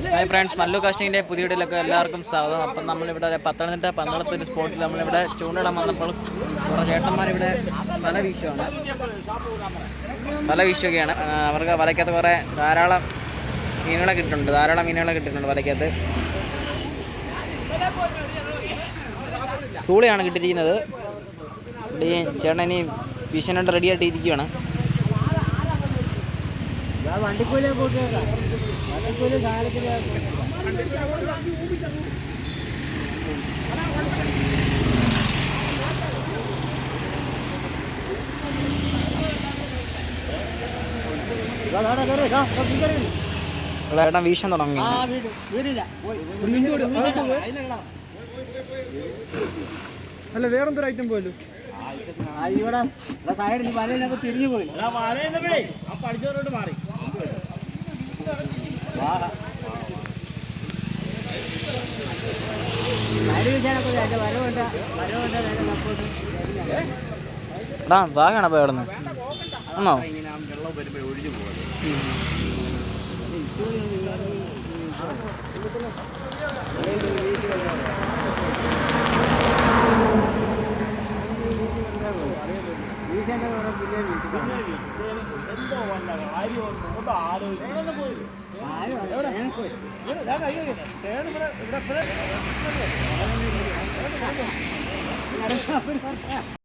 Hi friends, Mallu കാസ്റ്റിങ്ങിൻ്റെ പുതിയ വീഡിയോയിലൊക്കെ എല്ലാവർക്കും സ്വാഗതം. അപ്പം നമ്മളിവിടെ പത്തനംതിട്ട പന്തളത്തൊരു സ്പോട്ടിൽ നമ്മളിവിടെ ചൂണ്ടിടാൻ വന്നപ്പോൾ കുറേ ചേട്ടന്മാരിവിടെ വല വീശുകയാണ്. അവർക്ക് വലയ്ക്കകത്ത് കുറേ ധാരാളം മീനുകളെ കിട്ടിയിട്ടുണ്ട് വലയ്ക്കകത്ത്. ചൂളയാണ് കിട്ടിയിരിക്കുന്നത്. ചേട്ടൻ ഇനി വീശാനായിട്ട് റെഡിയായിട്ട് ഇരിക്കുകയാണ്. വണ്ടിക്കൂലി വണ്ടിക്കൂലി കാലത്തിന് ചേട്ടൻ വീശാൻ തുടങ്ങി. അല്ല വേറെന്തൊരു ഐറ്റം പോയല്ലോ. ഇവിടെ സൈഡിൽ വലയിലൊക്കെ തിരിഞ്ഞു പോയി. പഠിച്ചവരോട് മാറി വാങ്ങണ പോയി കിടന്ന് ആണോ? ആലോചിച്ചു